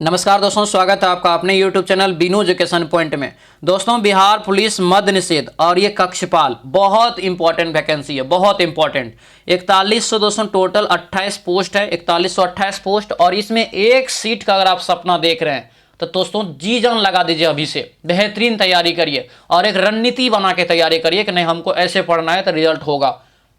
नमस्कार दोस्तों, स्वागत है आपका अपने YouTube channel Binu education point में। दोस्तों, बिहार पुलिस मद्य निषेध और ये कक्षपाल बहुत इंपॉर्टेंट वैकेंसी है, बहुत इंपॉर्टेंट। 4100 दोस्तों टोटल 28 पोस्ट है, 4128 पोस्ट। और इसमें एक सीट का अगर आप सपना देख रहे हैं तो दोस्तों जी जान लगा दीजिए, अभी से बेहतरीन तैयारी करिए और एक रणनीति बना के तैयारी करिए कि नहीं हमको ऐसे पढ़ना है तो रिजल्ट होगा,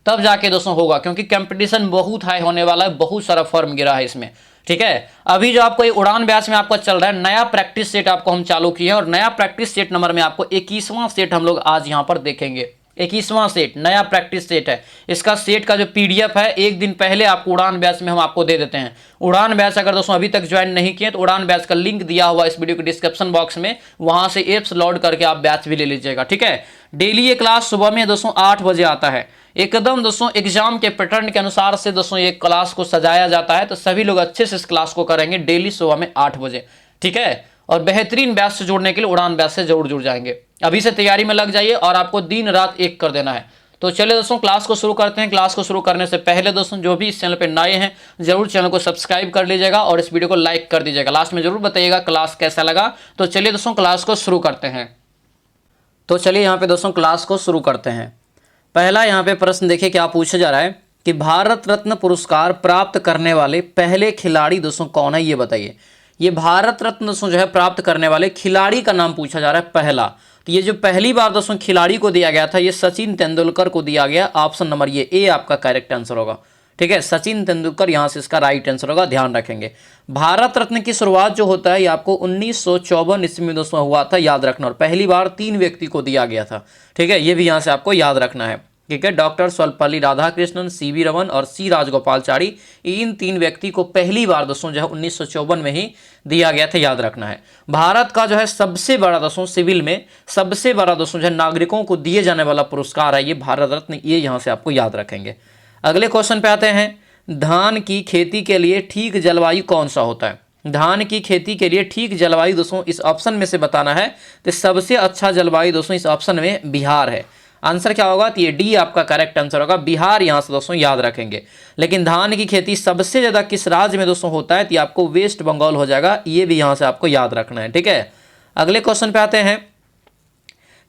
तब जाके दोस्तों होगा। क्योंकि कंपटीशन बहुत हाई होने वाला है, बहुत सारा फॉर्म गिरा है इसमें। ठीक है, अभी जो आपको उड़ान बैच में आपको चल रहा है नया प्रैक्टिस सेट आपको हम चालू किए हैं, और नया प्रैक्टिस सेट नंबर में आपको 21वां सेट हम लोग आज यहां पर देखेंगे। 21वां सेट नया प्रैक्टिस सेट है। इसका सेट का जो पीडीएफ है एक दिन पहले आपको उड़ान बैच में हम आपको दे देते हैं। उड़ान बैच अगर दोस्तों अभी तक ज्वाइन नहीं किए तो उड़ान बैच का लिंक दिया हुआ इस वीडियो के डिस्क्रिप्शन बॉक्स में, वहां से एप्स लोड करके आप बैच भी ले लीजिएगा। ठीक है, डेली ये क्लास सुबह में दोस्तों 8 बजे आता है, एकदम दोस्तों एग्जाम के पैटर्न के अनुसार से दोस्तों ये क्लास को सजाया जाता है। तो सभी लोग अच्छे से इस क्लास को करेंगे डेली सुबह में 8 बजे। ठीक है, और बेहतरीन बैच से जुड़ने के लिए उड़ान बैच से जरूर जुड़ जाएंगे। अभी से तैयारी में लग जाइए और आपको दिन रात एक कर देना है। तो चलिए दोस्तों क्लास को शुरू करते हैं। क्लास को शुरू करने से पहले दोस्तों जो भी इस चैनल पे नए हैं जरूर चैनल को सब्सक्राइब कर लीजिएगा और इस वीडियो को लाइक कर दीजिएगा। लास्ट में जरूर बताइएगा क्लास कैसा लगा। तो चलिए दोस्तों क्लास को शुरू करते हैं। तो चलिए यहाँ पे दोस्तों क्लास को शुरू करते हैं। पहला यहाँ पे प्रश्न देखिए क्या पूछा जा रहा है कि भारत रत्न पुरस्कार प्राप्त करने वाले पहले खिलाड़ी दोस्तों कौन है, ये बताइए। ये भारत रत्न दोस्तों जो है प्राप्त करने वाले खिलाड़ी का नाम पूछा जा रहा है पहला। तो ये जो पहली बार दोस्तों खिलाड़ी को दिया गया था ये सचिन तेंदुलकर को दिया गया। ऑप्शन नंबर ये ए आपका करेक्ट आंसर होगा। ठीक है, सचिन तेंदुलकर यहाँ से इसका राइट आंसर होगा, ध्यान रखेंगे। भारत रत्न की शुरुआत जो होता है ये आपको 1954 ईस्वी में दोस्तों हुआ था, याद रखना। और पहली बार 3 व्यक्ति को दिया गया था। ठीक है, ये भी यहाँ से आपको याद रखना है। ठीक है, डॉक्टर सर्वपल्ली राधाकृष्णन, सीवी रमन और सी राजगोपालचारी, इन 3 व्यक्ति को पहली बार दोस्तों जो है 1954 में ही दिया गया था, याद रखना है। भारत का जो है सबसे बड़ा दोस्तों सिविल में सबसे बड़ा दोस्तों जो है नागरिकों को दिए जाने वाला पुरस्कार है ये भारत रत्न, ये यहाँ से आपको याद रखेंगे। अगले क्वेश्चन पे आते हैं। धान की खेती के लिए ठीक जलवायु कौन सा होता है? धान की खेती के लिए ठीक जलवायु दोस्तों इस ऑप्शन में से बताना है। तो सबसे अच्छा जलवायु दोस्तों इस ऑप्शन में बिहार है। आंसर क्या होगा? तो ये डी आपका करेक्ट आंसर होगा, बिहार यहाँ से दोस्तों याद रखेंगे। लेकिन धान की खेती सबसे ज्यादा किस राज्य में दोस्तों होता है? तो ये आपको वेस्ट बंगाल हो जाएगा, ये भी यहाँ से आपको याद रखना है। ठीक है, अगले क्वेश्चन पे आते हैं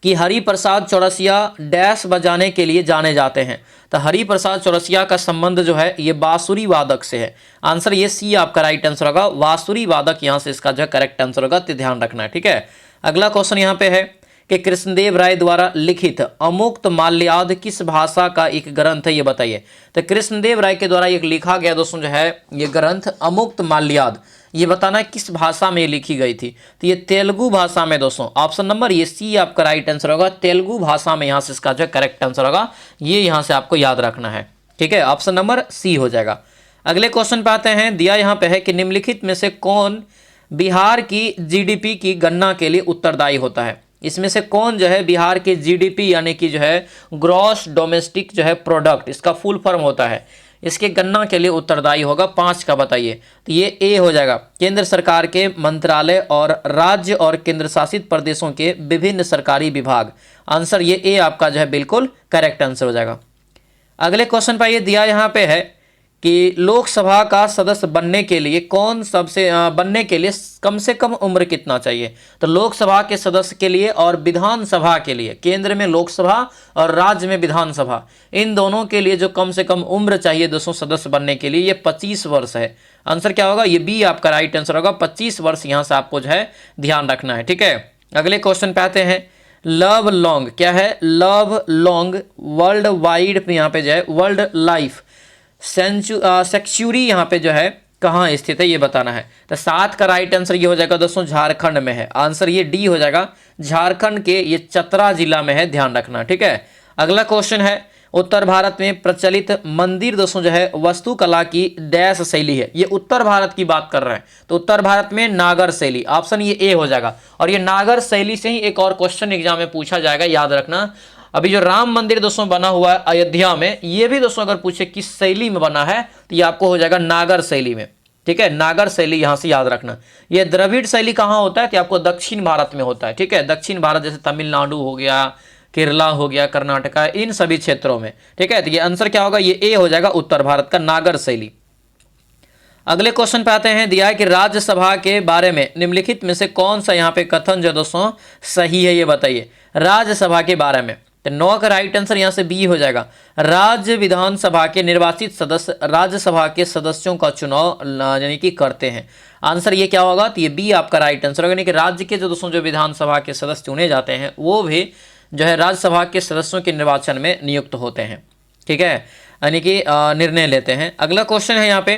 कि हरिप्रसाद चौरसिया डैश बजाने के लिए जाने जाते हैं। तो हरिप्रसाद चौरसिया का संबंध जो है ये बांसुरी वादक से है। आंसर ये सी आपका राइट आंसर होगा, बांसुरी वादक यहाँ से इसका जो है करेक्ट आंसर होगा, तो ध्यान रखना है। ठीक है, अगला क्वेश्चन यहाँ पे है कि कृष्णदेव राय द्वारा लिखित अमुक्त माल्याद किस भाषा का एक ग्रंथ है, ये बताइए। तो कृष्णदेव राय के द्वारा एक लिखा गया दोस्तों जो है ये ग्रंथ अमुक्त माल्याद, ये बताना है किस भाषा में लिखी गई थी। तो ये तेलुगु भाषा में दोस्तों, ऑप्शन नंबर ये सी आपका राइट आंसर होगा, तेलुगु भाषा में यहाँ से इसका जो है करेक्ट आंसर होगा, ये यहाँ से आपको याद रखना है। ठीक है, ऑप्शन नंबर सी हो जाएगा। अगले क्वेश्चन पे आते हैं। दिया यहाँ पे है कि निम्नलिखित में से कौन बिहार की जीडीपी की गणना के लिए उत्तरदायी होता है? इसमें से कौन जो है बिहार के जीडीपी यानी कि जो है ग्रॉस डोमेस्टिक जो है प्रोडक्ट, इसका फुल फॉर्म होता है, इसके गणना के लिए उत्तरदायी होगा? 5 का बताइए। तो ये ए हो जाएगा, केंद्र सरकार के मंत्रालय और राज्य और केंद्र शासित प्रदेशों के विभिन्न सरकारी विभाग। आंसर ये ए आपका जो है बिल्कुल करेक्ट आंसर हो जाएगा। अगले क्वेश्चन पर ये दिया यहाँ पे है कि लोकसभा का सदस्य बनने के लिए बनने के लिए कम से कम उम्र कितना चाहिए? तो लोकसभा के सदस्य के लिए और विधानसभा के लिए, केंद्र में लोकसभा और राज्य में विधानसभा, इन दोनों के लिए जो कम से कम उम्र चाहिए दोस्तों सदस्य बनने के लिए, ये 25 वर्ष है। आंसर क्या होगा? ये बी आपका राइट आंसर होगा, 25 वर्ष यहाँ से आपको जो है ध्यान रखना है। ठीक है, अगले क्वेश्चन पे आते हैं। लव लॉन्ग क्या है? लव लॉन्ग वर्ल्ड वाइड यहाँ पे जो है वर्ल्ड लाइफ सेंचुरी यहाँ पे जो है कहाँ स्थित है, ये बताना है। तो 7 का राइट आंसर ये हो जाएगा दोस्तों झारखंड में है। आंसर ये डी हो जाएगा, झारखंड के ये चतरा जिला में है, ध्यान रखना। ठीक है, अगला क्वेश्चन है। उत्तर भारत में प्रचलित मंदिर दोस्तों जो है वास्तुकला की डैश शैली है। ये उत्तर भारत की बात कर रहे हैं, तो उत्तर भारत में नागर शैली, ऑप्शन ये ए हो जाएगा। और ये नागर शैली से ही एक और क्वेश्चन एग्जाम में पूछा जाएगा, याद रखना। अभी जो राम मंदिर दोस्तों बना हुआ है अयोध्या में, ये भी दोस्तों अगर पूछे किस शैली में बना है तो ये आपको हो जाएगा नागर शैली में। ठीक है, नागर शैली यहाँ से याद रखना। ये द्रविड़ शैली कहाँ होता है? तो आपको दक्षिण भारत में होता है। ठीक है, दक्षिण भारत जैसे तमिलनाडु हो गया, केरला हो गया, कर्नाटका, इन सभी क्षेत्रों में। ठीक है, तो ये आंसर क्या होगा? ये ए हो जाएगा, उत्तर भारत का नागर शैली। अगले क्वेश्चन पे आते हैं। दिया है कि राज्यसभा के बारे में निम्नलिखित में से कौन सा यहाँ पे कथन जो दोस्तों सही है, ये बताइए। राज्यसभा के बारे में तो 9 का राइट आंसर यहाँ से बी हो जाएगा। राज्य विधानसभा के निर्वाचित सदस्य राज्यसभा के सदस्यों का चुनाव यानी कि करते हैं। आंसर ये क्या होगा, तो ये बी आपका राइट आंसर होगा। यानी कि राज्य के जो दोस्तों जो विधानसभा के सदस्य चुने जाते हैं वो भी जो है राज्यसभा के सदस्यों के निर्वाचन में नियुक्त होते हैं, ठीक है, यानी कि निर्णय लेते हैं। अगला क्वेश्चन है यहाँ पे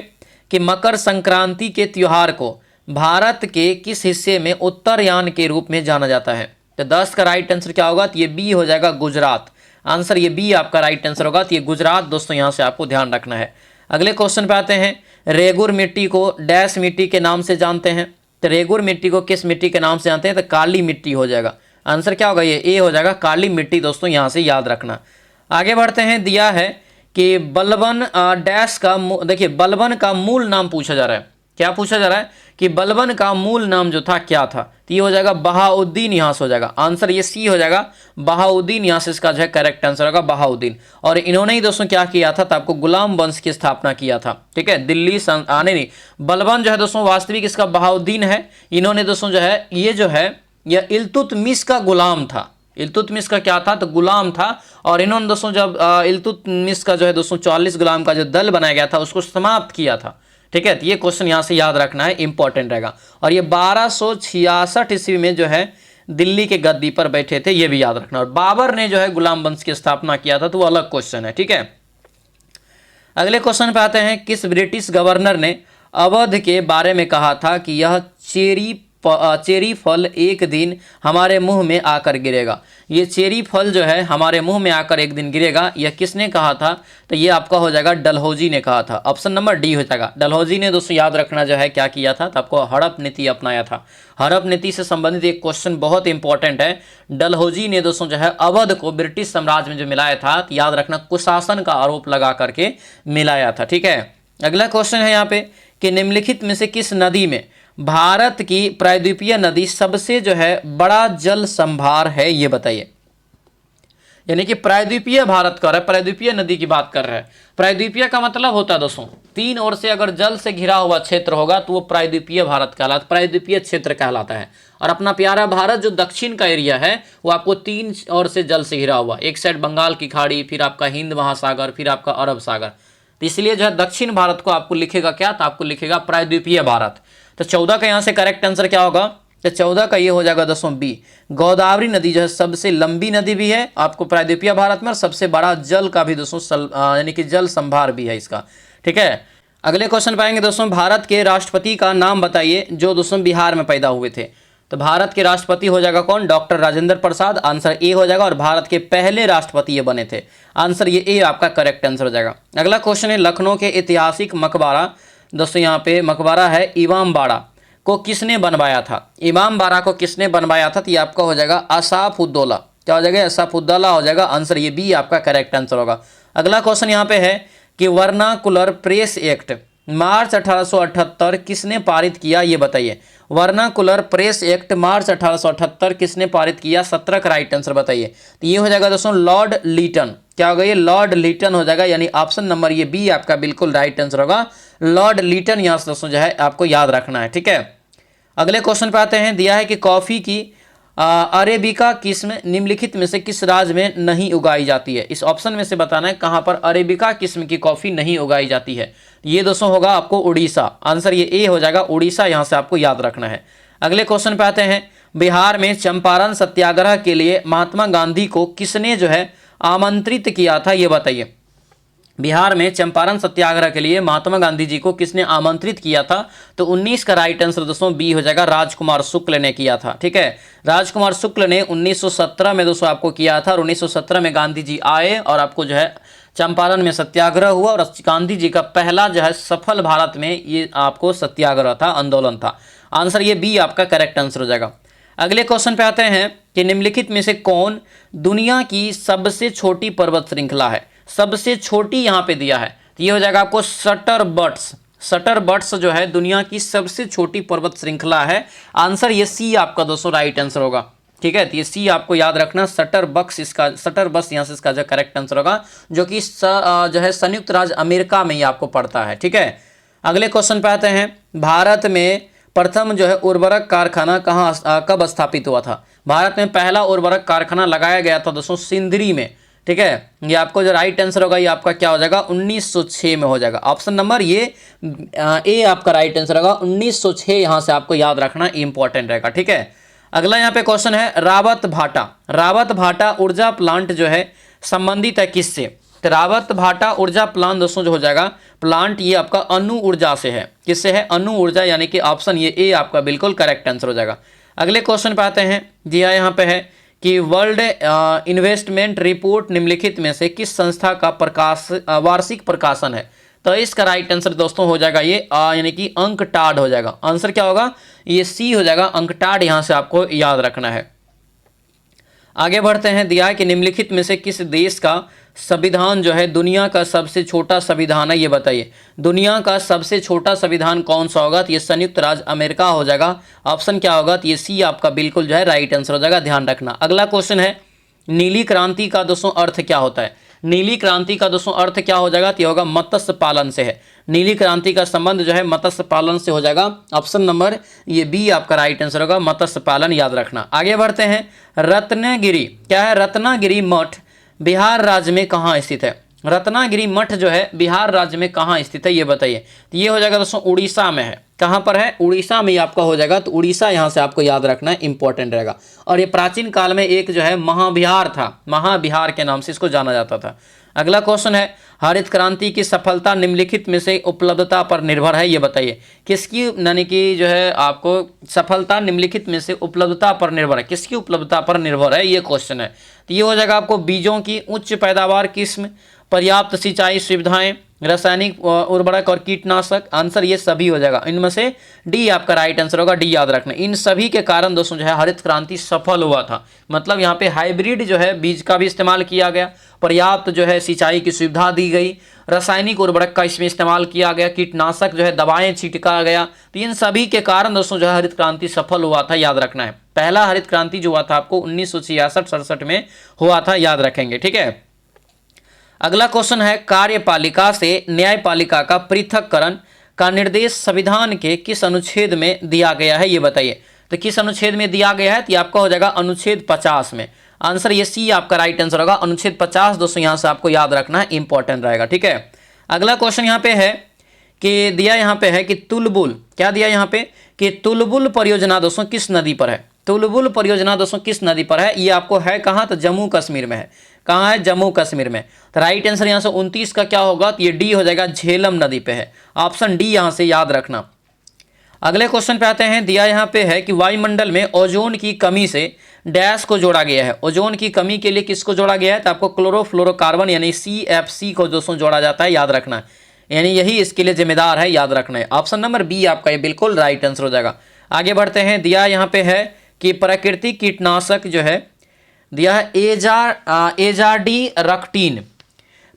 कि मकर संक्रांति के त्योहार को भारत के किस हिस्से में उत्तरायण के रूप में जाना जाता है। तो 10 का राइट आंसर क्या होगा, तो ये बी हो जाएगा गुजरात। आंसर ये बी आपका राइट आंसर होगा, तो ये गुजरात दोस्तों यहाँ से आपको ध्यान रखना है। अगले क्वेश्चन पे आते हैं। रेगुर मिट्टी को डैश मिट्टी के नाम से जानते हैं। तो रेगुर मिट्टी को किस मिट्टी के नाम से जानते हैं, तो काली मिट्टी हो जाएगा। आंसर क्या होगा, ये ए हो जाएगा, काली मिट्टी दोस्तों यहाँ से याद रखना। आगे बढ़ते हैं। दिया है कि बलबन डैश का देखिए बलबन का मूल नाम पूछा जा रहा है। क्या पूछा जा रहा है कि बलबन का मूल नाम जो था क्या था, तो ये हो जाएगा बहाउद्दीन, यहाँ से हो जाएगा। आंसर ये सी हो जाएगा, बहाउद्दीन यहाँ से इसका जो है करेक्ट आंसर होगा बहाउद्दीन। और इन्होंने ही दोस्तों क्या किया था, तो आपको गुलाम वंश की स्थापना किया था, ठीक है, दिल्ली आने नहीं। बलबन जो है दोस्तों वास्तविक इसका बहाउद्दीन है। इन्होंने दोस्तों जो है ये जो है यह इल्तुतमिश का गुलाम था। इल्तुतमिश का क्या था, तो गुलाम था। और इन्होंने दोस्तों जब इल्तुतमिश का जो है दोस्तों 44 गुलाम का जो दल बनाया गया था उसको समाप्त किया था, ठीक है। तो ये क्वेश्चन यहाँ से याद रखना है, इंपॉर्टेंट रहेगा। और ये 1266 ईस्वी में जो है दिल्ली के गद्दी पर बैठे थे, ये भी याद रखना। और बाबर ने जो है गुलाम वंश की स्थापना किया था, तो वो अलग क्वेश्चन है, ठीक है। अगले क्वेश्चन पे आते हैं। किस ब्रिटिश गवर्नर ने अवध के बारे में कहा था कि यह चेरी फल एक दिन हमारे मुंह में आकर गिरेगा। ये चेरी फल जो है हमारे मुंह में आकर एक दिन गिरेगा, यह किसने कहा था, तो ये आपका हो जाएगा डलहौजी ने कहा था। ऑप्शन नंबर डी हो जाएगा। डलहौजी ने दोस्तों याद रखना जो है क्या किया था, तो आपको हड़प नीति अपनाया था। हड़प नीति से संबंधित एक क्वेश्चन बहुत इंपॉर्टेंट है। डलहौजी ने दोस्तों जो है अवध को ब्रिटिश साम्राज्य में जो मिलाया था, तो याद रखना कुशासन का आरोप लगा करके मिलाया था, ठीक है। अगला क्वेश्चन है यहाँ पे कि निम्नलिखित में से किस नदी में भारत की प्रायद्वीपीय नदी सबसे जो है बड़ा जल संभार है, ये बताइए। यानी कि प्रायद्वीपीय भारत कर रहा है, प्रायद्वीपीय नदी की बात कर रहा है। प्रायद्वीपीय का मतलब होता है दोस्तों 3 ओर से अगर जल से घिरा हुआ क्षेत्र होगा तो वो प्रायद्वीपीय भारत कहलाता, प्रायद्वीपीय क्षेत्र कहलाता है। और अपना प्यारा भारत जो दक्षिण का एरिया है वो आपको 3 ओर से जल से घिरा हुआ, एक साइड बंगाल की खाड़ी, फिर आपका हिंद महासागर, फिर आपका अरब सागर। तो इसलिए जो है दक्षिण भारत को आपको लिखेगा क्या, तो आपको लिखेगा प्रायद्वीपीय भारत। तो 14 का यहाँ से करेक्ट आंसर क्या होगा, तो 14 का ये हो जाएगा दोस्तों बी। गोदावरी नदी जो है सबसे लंबी नदी भी है आपको प्रायद्वीपीय भारत में, और सबसे बड़ा जल का भी दोस्तों यानी कि जल संभार भी है इसका, ठीक है। अगले क्वेश्चन पाएंगे दोस्तों। भारत के राष्ट्रपति का नाम बताइए जो दोस्तों बिहार में पैदा हुए थे। तो भारत के राष्ट्रपति हो जाएगा कौन, doctor Rajendra Prasad. Answer A हो जाएगा। और भारत के पहले राष्ट्रपति ये बने थे। आंसर ये ए आपका करेक्ट आंसर हो जाएगा। अगला क्वेश्चन है लखनऊ के ऐतिहासिक मकबरा, दोस्तों यहाँ पे मकबरा है इमामबाड़ा, को किसने बनवाया था। इमामबाड़ा को किसने बनवाया था, तो ये आपका हो जाएगा असाफुद्दौला। क्या हो जाएगा, असाफुद्दौला हो जाएगा। आंसर ये बी आपका करेक्ट आंसर होगा। अगला क्वेश्चन यहाँ पे है कि वर्नाकुलर प्रेस एक्ट मार्च 1878 किसने पारित किया, ये बताइए। वर्नाकुलर प्रेस एक्ट मार्च 1878 किसने पारित किया, 17 का राइट आंसर बताइए। तो ये हो जाएगा दोस्तों लॉर्ड लीटन। क्या होगा, ये लॉर्ड लीटन हो जाएगा। यानी ऑप्शन नंबर ये बी आपका बिल्कुल राइट आंसर होगा, लॉर्ड लीटन यहाँ से दोस्तों जो है आपको याद रखना है, ठीक है। अगले क्वेश्चन पे आते हैं। दिया है कि कॉफी की अरेबिका किस्म निम्नलिखित में से किस राज्य में नहीं उगाई जाती है। इस ऑप्शन में से बताना है कहां पर अरेबिका किस्म की कॉफी नहीं उगाई जाती है। ये दोस्तों होगा आपको उड़ीसा। आंसर ये ए हो जाएगा, उड़ीसा यहां से आपको याद रखना है। अगले क्वेश्चन पे आते हैं। बिहार में चंपारण सत्याग्रह के लिए महात्मा गांधी को किसने जो है आमंत्रित किया था, ये बताइए। बिहार में चंपारण सत्याग्रह के लिए महात्मा गांधी जी को किसने आमंत्रित किया था, तो 19 का राइट आंसर दोस्तों बी हो जाएगा, राजकुमार शुक्ल ने किया था, ठीक है। राजकुमार शुक्ल ने 1917 में दोस्तों आपको किया था। और 1917 में गांधी जी आए और आपको जो है चंपारण में सत्याग्रह हुआ। और गांधी जी का पहला जो है सफल भारत में ये आपको सत्याग्रह था, आंदोलन था। आंसर ये बी आपका करेक्ट आंसर हो जाएगा। अगले क्वेश्चन पे आते हैं कि निम्नलिखित में से कौन दुनिया की सबसे छोटी पर्वत श्रृंखला है। सबसे छोटी यहाँ पे दिया है, तो ये हो जाएगा आपको सटरबट्स। सटरबट्स जो है दुनिया की सबसे छोटी पर्वत श्रृंखला है। आंसर ये सी आपका दोस्तों राइट आंसर होगा, ठीक है। तो ये सी आपको याद रखना, सटरबक्स इसका, सटरबस यहाँ से इसका जो करेक्ट आंसर होगा, जो कि जो है संयुक्त राज्य अमेरिका में ही आपको पड़ता है, ठीक है। अगले क्वेश्चन पे आते हैं, भारत में प्रथम जो है उर्वरक कारखाना कब स्थापित हुआ था? भारत में पहला उर्वरक कारखाना लगाया गया था दोस्तों सिंदरी में। ठीक है, ये आपको जो राइट आंसर होगा ये आपका क्या हो जाएगा 1906 में हो जाएगा। ऑप्शन नंबर ये ए आपका राइट आंसर होगा 1906, यहाँ से आपको याद रखना इंपॉर्टेंट रहेगा। ठीक है, अगला यहाँ पे क्वेश्चन है, रावत भाटा ऊर्जा प्लांट जो है संबंधित है किससे? तो रावत भाटा ऊर्जा प्लांट दोस्तों जो हो जाएगा प्लांट ये आपका अणु ऊर्जा से है। किससे है? अणु ऊर्जा, यानी कि ऑप्शन ये ए आपका बिल्कुल करेक्ट आंसर हो जाएगा। अगले क्वेश्चन पे आते हैं, दिया यहाँ पे है कि वर्ल्ड इन्वेस्टमेंट रिपोर्ट निम्नलिखित में से किस संस्था का वार्षिक प्रकाशन है? तो इसका राइट आंसर दोस्तों हो जाएगा ये यानी कि अंकटाड हो जाएगा। आंसर क्या होगा? ये सी हो जाएगा, अंकटाड, यहाँ से आपको याद रखना है। आगे बढ़ते हैं, दिया है कि निम्नलिखित में से किस देश का संविधान जो है दुनिया का सबसे छोटा संविधान है? ये बताइए, दुनिया का सबसे छोटा संविधान कौन सा होगा? तो ये संयुक्त राज्य अमेरिका हो जाएगा। ऑप्शन क्या होगा? तो ये सी आपका बिल्कुल जो है राइट आंसर हो जाएगा, ध्यान रखना। अगला क्वेश्चन है, नीली क्रांति का दोस्तों अर्थ क्या होता है? नीली क्रांति का दोस्तों अर्थ क्या हो जाएगा? तो ये होगा मत्स्य पालन से है। नीली क्रांति का संबंध जो है मत्स्य पालन से हो जाएगा। ऑप्शन नंबर ये बी आपका राइट आंसर होगा, मत्स्य पालन, याद रखना। आगे बढ़ते हैं, रत्नागिरी क्या है? रत्नागिरी मठ बिहार राज्य में कहाँ स्थित है? रत्नागिरी मठ जो है बिहार राज्य में कहाँ स्थित है ये बताइए। तो ये हो जाएगा दोस्तों उड़ीसा में है। कहाँ पर है? उड़ीसा में आपका हो जाएगा। तो उड़ीसा यहाँ से आपको याद रखना इंपॉर्टेंट रहेगा। और ये प्राचीन काल में एक जो है महाविहार था, महाविहार के नाम से इसको जाना जाता था। अगला क्वेश्चन है, हरित क्रांति की सफलता निम्नलिखित में से उपलब्धता पर निर्भर है? ये बताइए किसकी, यानी कि जो है आपको सफलता निम्नलिखित में से उपलब्धता पर निर्भर है, किसकी उपलब्धता पर निर्भर है ये क्वेश्चन है। तो ये हो जाएगा आपको बीजों की उच्च पैदावार किस्म, पर्याप्त सिंचाई सुविधाएं, रासायनिक उर्वरक और कीटनाशक। आंसर ये सभी हो जाएगा, इनमें से डी आपका राइट आंसर होगा, डी याद रखना। इन सभी के कारण दोस्तों जो है हरित क्रांति सफल हुआ था। मतलब यहाँ पे हाइब्रिड जो है बीज का भी इस्तेमाल किया गया, पर्याप्त जो है सिंचाई की सुविधा दी गई, रासायनिक उर्वरक का इसमें इस्तेमाल किया गया, कीटनाशक जो है दवाएं छिटका गया। तो इन सभी के कारण दोस्तों जो है हरित क्रांति सफल हुआ था, याद रखना है। पहला हरित क्रांति जो हुआ था आपको 1966-67 में हुआ था, याद रखेंगे। ठीक है, अगला क्वेश्चन है, कार्यपालिका से न्यायपालिका का पृथक्करण का निर्देश संविधान के किस अनुच्छेद में दिया गया है? ये बताइए। तो किस अनुच्छेद में दिया गया है? तो आपका हो जाएगा अनुच्छेद 50 में। आंसर ये सी आपका राइट आंसर होगा, अनुच्छेद 50 दोस्तों यहाँ से आपको याद रखना है, इंपॉर्टेंट रहेगा। ठीक है, अगला क्वेश्चन यहाँ पे है कि दिया यहाँ पे है कि तुलबुल, क्या दिया यहाँ पे कि तुलबुल परियोजना दोस्तों किस नदी पर है? तुलबुल परियोजना दोस्तों किस नदी पर है? ये आपको है कहाँ? तो जम्मू कश्मीर में है। कहाँ है? जम्मू कश्मीर में। तो राइट आंसर यहाँ से 29 का क्या होगा? तो ये डी हो जाएगा, झेलम नदी पे है। ऑप्शन डी यहाँ से याद रखना। अगले क्वेश्चन पे आते हैं, दिया यहाँ पे है कि वायुमंडल में ओजोन की कमी से डैश को जोड़ा गया है। ओजोन की कमी के लिए किसको जोड़ा गया है? तो आपको क्लोरोफ्लोरोकार्बन यानी CFC को दोस्तों जोड़ा जाता है, याद रखना है। यानी यही इसके लिए जिम्मेदार है, याद रखना है। ऑप्शन नंबर बी आपका ये बिल्कुल राइट आंसर हो जाएगा। आगे बढ़ते हैं, दिया यहाँ पे है कि प्राकृतिक कीटनाशक जो है दिया है एजाडी-रक्टिन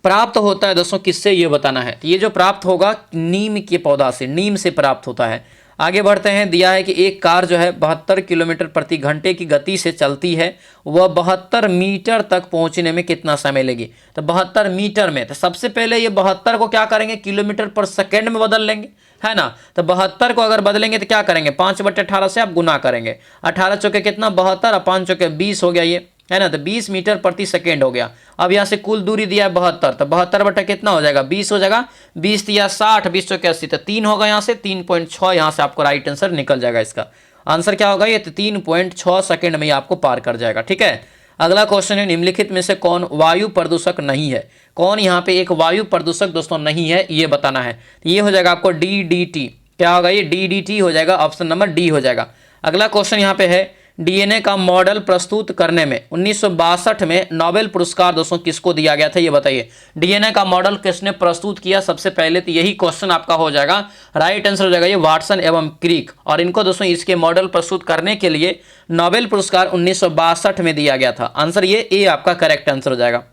प्राप्त होता है दोस्तों किससे? ये बताना है। तो ये जो प्राप्त होगा नीम के पौधा से, नीम से प्राप्त होता है। आगे बढ़ते हैं, दिया है कि एक कार जो है 72 किलोमीटर प्रति घंटे की गति से चलती है, वह 72 मीटर तक पहुंचने में कितना समय लेगी? तो 72 मीटर में, तो सबसे पहले ये 72 को क्या करेंगे? किलोमीटर पर सेकेंड में बदल लेंगे, है ना। तो 72 को अगर बदलेंगे तो क्या करेंगे? 5/18 से आप गुना करेंगे। 18 चौके कितना? 72 और 5 चौके 20 हो गया ये, है ना। तो 20 मीटर प्रति सेकेंड हो गया। अब यहाँ से कुल दूरी दिया है 72, तो 72 बटा कितना हो जाएगा? 20 हो जाएगा। 20 या 60, 20 चौके 80, तो 3 होगा यहाँ से, 3.6 यहाँ से आपको राइट आंसर निकल जाएगा। इसका आंसर क्या होगा? ये 3.6 सेकेंड में आपको पार कर जाएगा। ठीक है, अगला क्वेश्चन है, निम्नलिखित में से कौन वायु प्रदूषक नहीं है? कौन यहाँ पे एक वायु प्रदूषक दोस्तों नहीं है, ये बताना है। ये हो जाएगा आपको DDT। क्या होगा? ये DDT हो जाएगा, ऑप्शन नंबर डी हो जाएगा। अगला क्वेश्चन यहाँ पे है, DNA का मॉडल प्रस्तुत करने में 1962 में नोबेल पुरस्कार दोस्तों किसको दिया गया था? ये बताइए। DNA का मॉडल किसने प्रस्तुत किया सबसे पहले? तो यही क्वेश्चन आपका हो जाएगा, राइट आंसर हो जाएगा ये वाटसन एवं क्रिक। और इनको दोस्तों इसके मॉडल प्रस्तुत करने के लिए नोबेल पुरस्कार 1962 में दिया गया था। आंसर ये ए आपका करेक्ट आंसर हो जाएगा।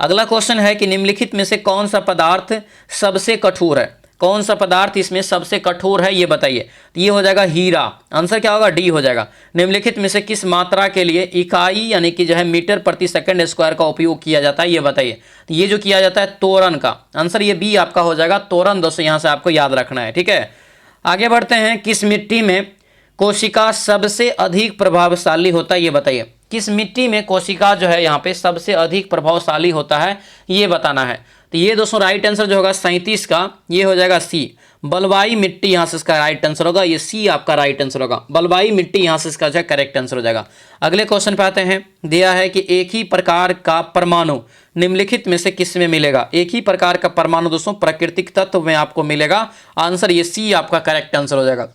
अगला क्वेश्चन है कि निम्नलिखित में से कौन सा पदार्थ सबसे कठोर है? कौन सा पदार्थ इसमें सबसे कठोर है ये बताइए। तो ये हो जाएगा हीरा। आंसर क्या होगा, डी हो जाएगा। निम्नलिखित में से किस मात्रा के लिए इकाई यानी कि जो है मीटर प्रति सेकंड स्क्वायर का उपयोग किया जाता है ये बताइए। तो ये जो किया जाता है तोरन का, आंसर ये बी आपका हो जाएगा, तोरन। दोस्तों यहाँ से आपको याद रखना है, ठीक है। आगे बढ़ते हैं, किस मिट्टी में कोशिका सबसे अधिक प्रभावशाली होता है ये बताइए। किस मिट्टी में कोशिका जो है यहाँ पे सबसे अधिक प्रभावशाली होता है ये बताना है। तो ये दोस्तों राइट आंसर जो होगा 37 का ये हो जाएगा सी, बलुआई मिट्टी यहाँ से इसका राइट आंसर होगा, ये सी आपका राइट आंसर होगा, बलुआई मिट्टी यहाँ से इसका जो है करेक्ट आंसर हो जाएगा। अगले क्वेश्चन पे आते हैं, दिया है कि एक ही प्रकार का परमाणु निम्नलिखित में से किस में मिलेगा। एक ही प्रकार का परमाणु दोस्तों प्राकृतिक तत्व में आपको मिलेगा, आंसर ये सी आपका करेक्ट आंसर हो जाएगा,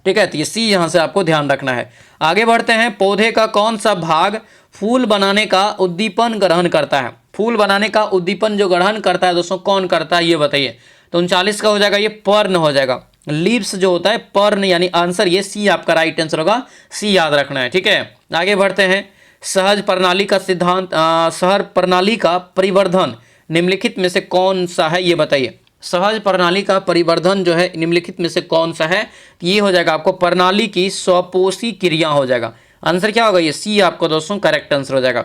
ठीक है। तो ये सी यहाँ से आपको ध्यान रखना है। आगे बढ़ते हैं, पौधे का कौन सा भाग फूल बनाने का उद्दीपन ग्रहण करता है। फूल बनाने का उद्दीपन जो ग्रहण करता है दोस्तों कौन करता है ये बताइए। तो 39 का हो जाएगा ये पर्ण हो जाएगा, लीव्स जो होता है पर्ण, यानी आंसर ये सी आपका राइट आंसर होगा, सी याद रखना है, ठीक है। आगे बढ़ते हैं, सहज प्रणाली का सिद्धांत, सहज प्रणाली का परिवर्धन निम्नलिखित में से कौन सा है ये बताइए। सहज प्रणाली का परिवर्धन जो है निम्नलिखित में से कौन सा है, ये हो जाएगा आपको प्रणाली की स्वपोषी क्रिया हो जाएगा, आंसर क्या होगा ये सी आपको दोस्तों करेक्ट आंसर हो जाएगा।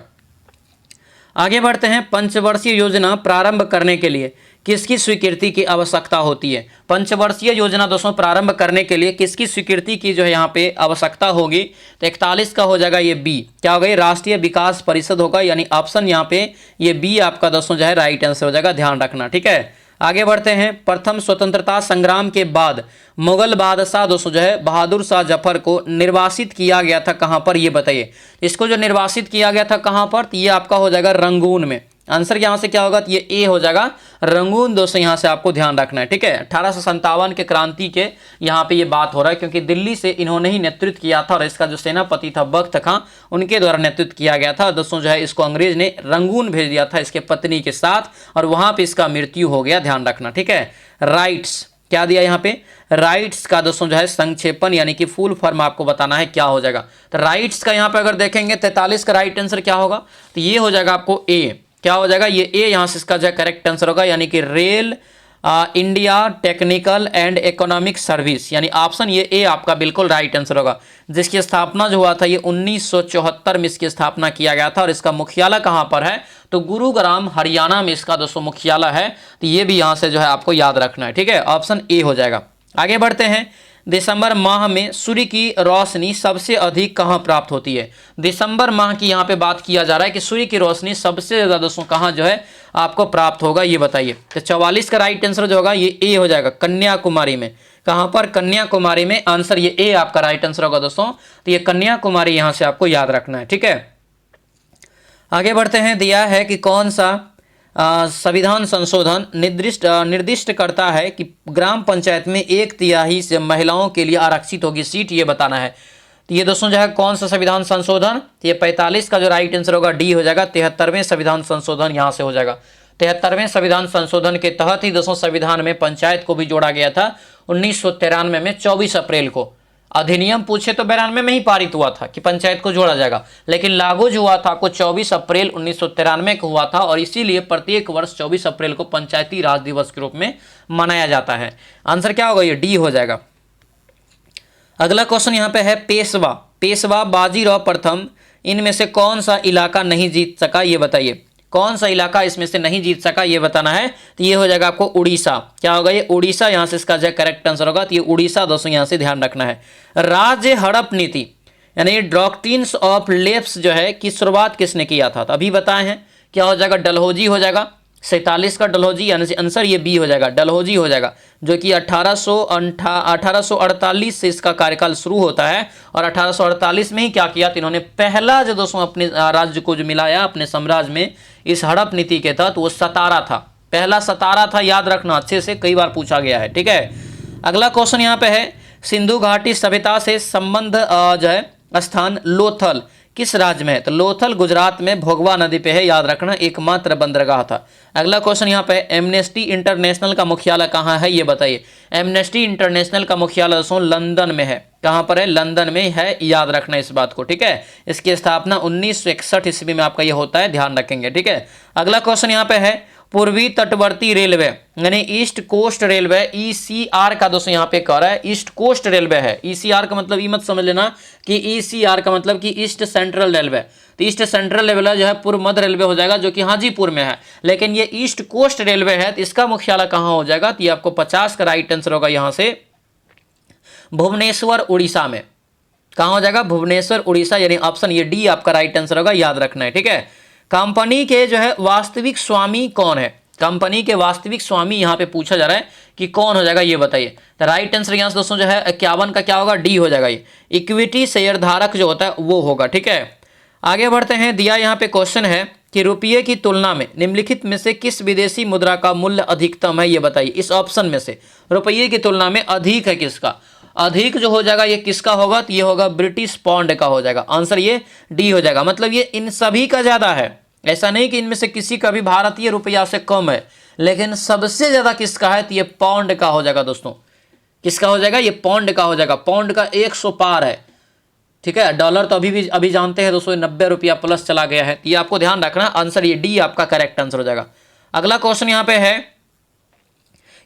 आगे बढ़ते हैं, पंचवर्षीय योजना प्रारंभ करने के लिए किसकी स्वीकृति की आवश्यकता होती है। पंचवर्षीय योजना दोस्तों प्रारंभ करने के लिए किसकी स्वीकृति की जो है यहाँ पे आवश्यकता होगी। तो 41 का हो जाएगा ये बी, क्या होगा ये राष्ट्रीय विकास परिषद होगा, यानी ऑप्शन यहाँ पे ये बी आपका दोस्तों जो है राइट आंसर हो जाएगा, ध्यान रखना, ठीक है। आगे बढ़ते हैं, प्रथम स्वतंत्रता संग्राम के बाद मुगल बादशाह दोस्तों जो है बहादुर शाह जफर को निर्वासित किया गया था कहाँ पर ये बताइए। इसको जो निर्वासित किया गया था कहाँ पर, तो ये आपका हो जाएगा रंगून में, आंसर यहाँ से क्या होगा, तो ये ए हो जाएगा रंगून। दोस्तों यहाँ से आपको ध्यान रखना है, ठीक है। 1857 के क्रांति के यहाँ पे ये बात हो रहा है, क्योंकि दिल्ली से इन्होंने ही नेतृत्व किया था और इसका जो सेनापति था बख्त खां उनके द्वारा नेतृत्व किया गया था। दोस्तों जो है इसको अंग्रेज ने रंगून भेज दिया था इसके पत्नी के साथ, और वहाँ पे इसका मृत्यु हो गया, ध्यान रखना, ठीक है। राइट्स क्या दिया यहाँ पे, राइट्स का दोस्तों जो है संक्षेपण यानी कि फुल फॉर्म आपको बताना है क्या हो जाएगा। तो राइट्स का यहाँ पे अगर देखेंगे 43 का राइट आंसर क्या होगा, तो ये हो जाएगा आपको ए, क्या हो जाएगा ये ए यहाँ से इसका जो है करेक्ट आंसर होगा, यानी कि rail India technical and economic service, यानी ऑप्शन ये ए आपका बिल्कुल राइट आंसर होगा। जिसकी स्थापना जो हुआ था ये 1974 में इसकी स्थापना किया गया था, और इसका मुख्यालय कहाँ पर है, तो गुरुग्राम हरियाणा में इसका दोस्तों मुख्यालय है। तो ये भी यहाँ से जो है आपको याद रखना है, ठीक है, ऑप्शन ए हो जाएगा। आगे बढ़ते हैं, दिसंबर माह में सूर्य की रोशनी सबसे अधिक कहाँ प्राप्त होती है। दिसंबर माह की यहाँ पे बात किया जा रहा है कि सूर्य की रोशनी सबसे ज़्यादा दोस्तों कहाँ जो है आपको प्राप्त होगा ये बताइए। तो 44 का राइट आंसर जो होगा ये ए हो जाएगा, कन्याकुमारी में। कहाँ पर, कन्याकुमारी में, आंसर ये ए आपका राइट आंसर होगा दोस्तों। तो ये कन्याकुमारी यहाँ से आपको याद रखना है, ठीक है। आगे बढ़ते हैं, दिया है कि कौन सा संविधान संशोधन निर्दिष्ट करता है कि ग्राम पंचायत में 1/3 से महिलाओं के लिए आरक्षित होगी सीट, ये बताना है। तो ये दोस्तों जो है कौन सा संविधान संशोधन, ये 45 का जो राइट आंसर होगा डी हो जाएगा, 73वें संविधान संशोधन यहाँ से हो जाएगा। 73वें संविधान संशोधन के तहत ही दोस्तों संविधान में पंचायत को भी जोड़ा गया था 1993 में 24 अप्रैल को। अधिनियम पूछे तो 92 में ही पारित हुआ था कि पंचायत को जोड़ा जाएगा, लेकिन लागू जो हुआ था आपको 24 अप्रैल 1993 को हुआ था, और इसीलिए प्रत्येक वर्ष 24 अप्रैल को पंचायती राज दिवस के रूप में मनाया जाता है। आंसर क्या होगा, ये डी हो जाएगा। अगला क्वेश्चन यहाँ पे है, पेशवा बाजीराव प्रथम इनमें से कौन सा इलाका नहीं जीत सका ये बताइए। कौन सा इलाका इसमें से नहीं जीत सका ये बताना है। तो ये हो जाएगा आपको उड़ीसा, क्या होगा ये उड़ीसा, यहाँ से इसका जो करेक्ट आंसर होगा। तो ये उड़ीसा दोस्तों यहाँ से ध्यान रखना है। राज्य हड़प नीति यानी डॉक्ट्रिन्स ऑफ लेप्स जो है की शुरुआत किसने किया था, तो अभी बताए हैं, क्या हो जाएगा, डलहौजी हो जाएगा। 47 का डलहौजी, यानी आंसर ये बी हो जाएगा, डलहौजी हो जाएगा, जो कि 1848 से इसका कार्यकाल शुरू होता है, और 1848 में ही क्या किया, तो इन्होंने पहला जो दोस्तों अपने राज्य को जो मिलाया अपने साम्राज्य में इस हड़प नीति के तहत, वो सतारा था, पहला सतारा था, याद रखना अच्छे से, कई बार पूछा गया है, ठीक है। अगला क्वेश्चन यहाँ पे है, सिंधु घाटी सभ्यता से संबंध जो है स्थान लोथल किस राज्य में है, तो लोथल गुजरात में भोगवा नदी पे है, याद रखना, एकमात्र बंदरगाह था। अगला क्वेश्चन यहाँ पे, एमनेस्टी इंटरनेशनल का मुख्यालय कहाँ है ये बताइए। एमनेस्टी इंटरनेशनल का मुख्यालय दोस्तों लंदन में है, कहाँ पर है, लंदन में है, याद रखना इस बात को, ठीक है। इसकी स्थापना 1961 ईस्वी में आपका ये होता है, ध्यान रखेंगे, ठीक है। अगला क्वेश्चन यहाँ पे है, पूर्वी तटवर्ती रेलवे यानी ईस्ट कोस्ट रेलवे, ईसीआर का दोस्तों यहाँ पे कह रहा है ईस्ट कोस्ट रेलवे है। ईसीआर का मतलब ये मत समझ लेना कि ईसीआर का मतलब कि ईस्ट सेंट्रल रेलवे, तो ईस्ट सेंट्रल रेलवे जो है पूर्व मध्य रेलवे हो जाएगा जो कि हाजीपुर में है, लेकिन ये ईस्ट कोस्ट रेलवे है तो इसका मुख्यालय कहाँ हो जाएगा, तो ये आपको 50 का राइट आंसर होगा यहाँ से भुवनेश्वर उड़ीसा में। कहाँ हो जाएगा, भुवनेश्वर उड़ीसा, यानी ऑप्शन ये डी आपका राइट आंसर होगा, याद रखना है। ठीक है, कंपनी के जो है वास्तविक स्वामी कौन है, कंपनी के वास्तविक स्वामी यहाँ पे पूछा जा रहा है कि कौन हो जाएगा ये बताइए। तो राइट आंसर यहाँ से दोस्तों जो है 51 का क्या होगा, डी हो जाएगा, ये इक्विटी शेयर धारक जो होता है वो होगा। ठीक है, आगे बढ़ते हैं। दिया यहाँ पे क्वेश्चन है कि रुपये की तुलना में निम्नलिखित में से किस विदेशी मुद्रा का मूल्य अधिकतम है, ये बताइए। इस ऑप्शन में से रुपये की तुलना में अधिक है किसका, अधिक जो हो जाएगा ये किसका होगा, तो ये होगा ब्रिटिश पाउंड का हो जाएगा। आंसर ये डी हो जाएगा, मतलब ये इन सभी का ज़्यादा है, ऐसा नहीं कि इनमें से किसी का भी भारतीय रुपया से कम है, लेकिन सबसे ज़्यादा किसका है, तो ये पाउंड का हो जाएगा दोस्तों। किसका हो जाएगा, ये पाउंड का हो जाएगा। पाउंड का 100 पार है। ठीक है, डॉलर तो अभी जानते हैं दोस्तों 90 रुपया प्लस चला गया है, ये आपको ध्यान रखना। आंसर ये डी आपका करेक्ट आंसर हो जाएगा। अगला क्वेश्चन यहाँ पे है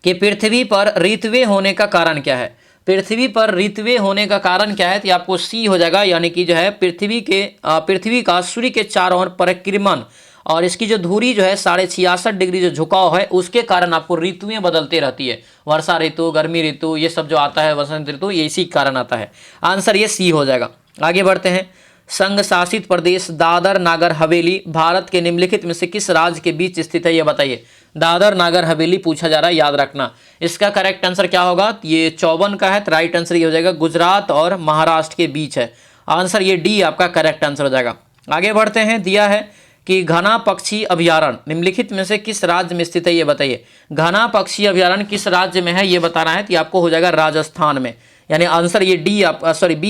कि पृथ्वी पर ऋतुएं होने का कारण क्या है, पृथ्वी पर ऋतुएं होने का कारण क्या है, तो आपको सी हो जाएगा, यानी कि जो है पृथ्वी का सूर्य के चारों ओर परिक्रमण और इसकी जो धुरी जो है 66.5 डिग्री जो झुकाव है उसके कारण आपको ऋतुएं बदलती रहती है। वर्षा ऋतु, गर्मी ऋतु, ये सब जो आता है वसंत ऋतु, ये इसी कारण आता है। आंसर ये सी हो जाएगा। आगे बढ़ते हैं। संघ शासित प्रदेश दादर नागर हवेली भारत के निम्नलिखित में से किस राज्य के बीच स्थित है, ये बताइए। दादर नागर हवेली पूछा जा रहा है, याद रखना। इसका करेक्ट आंसर क्या होगा, ये 54 का है, तो राइट आंसर ये हो जाएगा गुजरात और महाराष्ट्र के बीच है। आंसर ये डी आपका करेक्ट आंसर हो जाएगा। आगे बढ़ते हैं। दिया है कि घना पक्षी अभयारण्य निम्नलिखित में से किस राज्य में स्थित है, ये बताइए। घना पक्षी अभयारण्य किस राज्य में है ये बताना है, तो आपको हो जाएगा राजस्थान में, यानी आंसर ये बी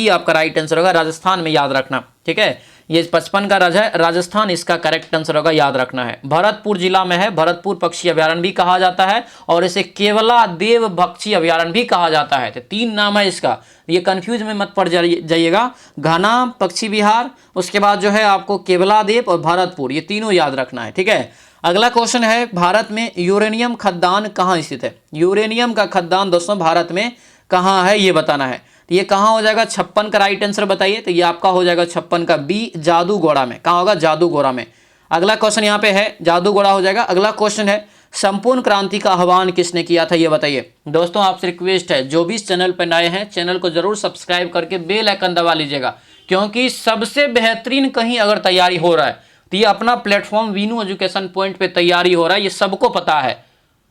आपका राइट आंसर होगा, राजस्थान में, याद रखना। ठीक है, ये 55 का राज्य है राजस्थान, इसका करेक्ट आंसर होगा, याद रखना है। भरतपुर जिला में है, भरतपुर पक्षी अभयारण्य भी कहा जाता है और इसे केवला देव पक्षी अभयारण्य भी कहा जाता है। तो 3 नाम है इसका, ये कंफ्यूज में मत पड़ जाइएगा। घना पक्षी विहार, उसके बाद जो है आपको केवला देव और भरतपुर, ये तीनों याद रखना है। ठीक है, अगला क्वेश्चन है भारत में यूरेनियम खदान कहाँ स्थित है। यूरेनियम का खदान दोस्तों भारत में कहाँ है ये बताना है। तो ये कहाँ हो जाएगा, 56 का राइट आंसर बताइए। तो ये आपका हो जाएगा 56 का बी, जादूगोड़ा में। कहाँ होगा, जादूगोड़ा में। अगला क्वेश्चन यहाँ पे है, जादूगोड़ा हो जाएगा। अगला क्वेश्चन है संपूर्ण क्रांति का आह्वान किसने किया था, ये बताइए। दोस्तों आपसे रिक्वेस्ट है, जो भी इस चैनल पर नए हैं चैनल को जरूर सब्सक्राइब करके बेल आइकन दबा लीजिएगा, क्योंकि सबसे बेहतरीन कहीं अगर तैयारी हो रहा है तो ये अपना प्लेटफॉर्म वीनू एजुकेशन पॉइंट पे तैयारी हो रहा है, ये सबको पता है।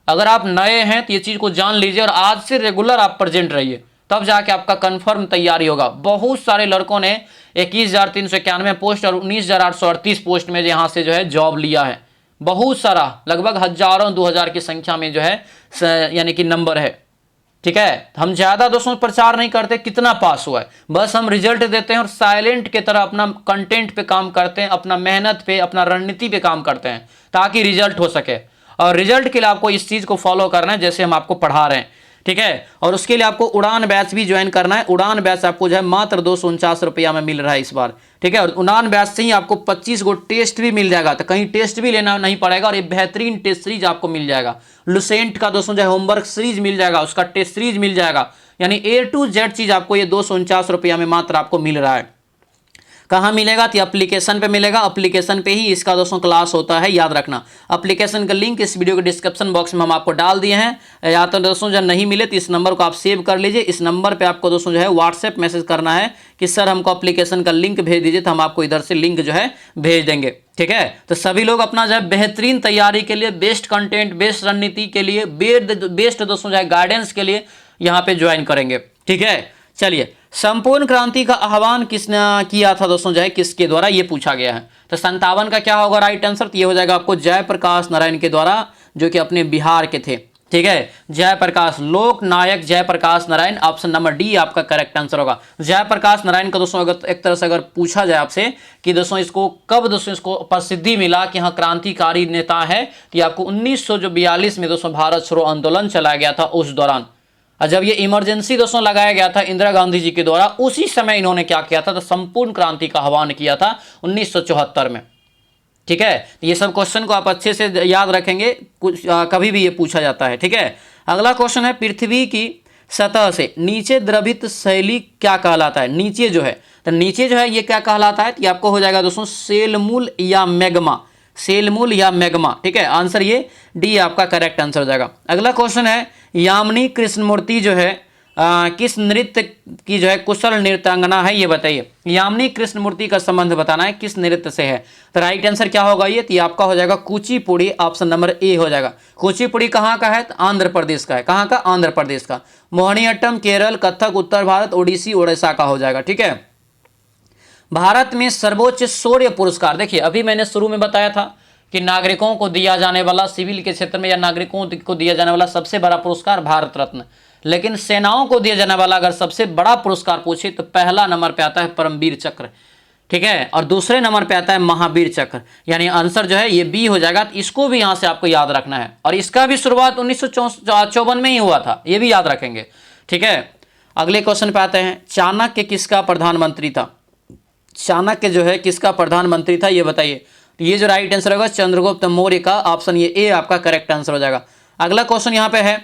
अगर आप नए हैं तो ये चीज़ को जान लीजिए और आज से रेगुलर आप प्रेजेंट रहिए, तब जाके आपका कंफर्म तैयारी होगा। बहुत सारे लड़कों ने 21,391 पोस्ट और 19,838 पोस्ट में यहाँ से जो है जॉब लिया है। बहुत सारा, लगभग हजारों 2000 की संख्या में जो है यानी कि नंबर है। ठीक है, हम ज़्यादा दोस्तों प्रचार नहीं करते कितना पास हुआ है, बस हम रिजल्ट देते हैं और साइलेंट की तरह अपना कंटेंट पे काम करते हैं, अपना मेहनत पे, अपना रणनीति पे काम करते हैं ताकि रिजल्ट हो सके। और रिजल्ट के लिए आपको इस चीज़ को फॉलो करना है जैसे हम आपको पढ़ा रहे हैं। ठीक है, और उसके लिए आपको उड़ान बैच भी ज्वाइन करना है। उड़ान बैच आपको जो है मात्र 249 रुपया में मिल रहा है इस बार। ठीक है, और उड़ान बैच से ही आपको 25 गो टेस्ट भी मिल जाएगा, तो कहीं टेस्ट भी लेना नहीं पड़ेगा और ये बेहतरीन टेस्ट सीरीज आपको मिल जाएगा। लुसेंट का दोस्तों जो है होमवर्क सीरीज मिल जाएगा, उसका टेस्ट सीरीज मिल जाएगा, यानी A to Z चीज़ आपको ये 249 रुपया में मात्र आपको मिल रहा है। कहाँ मिलेगा, तो एप्लीकेशन पे मिलेगा। एप्लीकेशन पे ही इसका दोस्तों क्लास होता है, याद रखना। एप्लीकेशन का लिंक इस वीडियो के डिस्क्रिप्शन बॉक्स में हम आपको डाल दिए हैं। या तो दोस्तों जब नहीं मिले तो इस नंबर को आप सेव कर लीजिए। इस नंबर पे आपको दोस्तों जो है व्हाट्सएप मैसेज करना है कि सर हमको एप्लीकेशन का लिंक भेज दीजिए, तो हम आपको इधर से लिंक जो है भेज देंगे। ठीक है, तो सभी लोग अपना जो है बेहतरीन तैयारी के लिए, बेस्ट कंटेंट, बेस्ट रणनीति के लिए, बेस्ट दोस्तों जो है गाइडेंस के लिए यहाँ पे ज्वाइन करेंगे। ठीक है, चलिए, संपूर्ण क्रांति का आह्वान किसने किया था दोस्तों जो है, किसके द्वारा, ये पूछा गया है। तो 57 का क्या होगा राइट आंसर, तो ये हो जाएगा आपको जयप्रकाश नारायण के द्वारा, जो कि अपने बिहार के थे। ठीक है, Jayaprakash, Lok Nayak Jayaprakash Narayan, option number D आपका करेक्ट आंसर होगा। जयप्रकाश नारायण का दोस्तों अगर एक तरह से अगर पूछा जाए आपसे कि दोस्तों इसको कब दोस्तों इसको प्रसिद्धि मिला कि हाँ क्रांतिकारी नेता है, तो आपको 1942 में दोस्तों भारत छोड़ो आंदोलन चलाया गया था उस दौरान। और जब ये इमरजेंसी दोस्तों लगाया गया था इंदिरा गांधी जी के द्वारा, उसी समय इन्होंने क्या किया था, तो संपूर्ण क्रांति का आह्वान किया था 1974 में। ठीक है, तो ये सब क्वेश्चन को आप अच्छे से याद रखेंगे, कुछ कभी भी ये पूछा जाता है। ठीक है, अगला क्वेश्चन है, पृथ्वी की सतह से नीचे द्रवित शैली क्या कहलाता है? नीचे जो है, तो नीचे जो है ये क्या कहलाता है? तो ये आपको हो जाएगा दोस्तों सेलमूल या मैग्मा, सेलमूल या मैग्मा। ठीक है, आंसर ये डी आपका करेक्ट आंसर हो जाएगा। अगला क्वेश्चन है, यामिनी कृष्णमूर्ति जो है किस नृत्य की जो है कुशल नृत्यांगना है, ये बताइए। यामिनी कृष्णमूर्ति का संबंध बताना है, किस नृत्य से है? तो राइट आंसर क्या होगा ये? तो आपका हो जाएगा कुचिपुड़ी, ऑप्शन नंबर ए हो जाएगा। कुचिपुड़ी कहाँ का है? तो आंध्र प्रदेश का है। कहाँ का? आंध्र प्रदेश का। मोहिनीअट्टम केरल, कथक उत्तर भारत, ओडिसी उड़ीसा का हो जाएगा। ठीक है, भारत में सर्वोच्च शौर्य पुरस्कार, देखिए अभी मैंने शुरू में बताया था कि नागरिकों को दिया जाने वाला, सिविल के क्षेत्र में या नागरिकों को दिया जाने वाला सबसे बड़ा पुरस्कार भारत रत्न, लेकिन सेनाओं को दिया जाने वाला अगर सबसे बड़ा पुरस्कार पूछे तो पहला नंबर पे आता है परमवीर चक्र। ठीक है, और दूसरे नंबर पे आता है महावीर चक्र, यानी आंसर जो है ये बी हो जाएगा। तो इसको भी यहाँ से आपको याद रखना है, और इसका भी शुरुआत 1954 में ही हुआ था, ये भी याद रखेंगे। ठीक है, अगले क्वेश्चन पे आते हैं, चाणक्य किसका प्रधानमंत्री था? चाणक्य जो है किसका प्रधानमंत्री था, ये बताइए। ये जो राइट आंसर होगा चंद्रगुप्त मौर्य का, ऑप्शन ये ए आपका करेक्ट आंसर हो जाएगा। अगला क्वेश्चन यहाँ पे है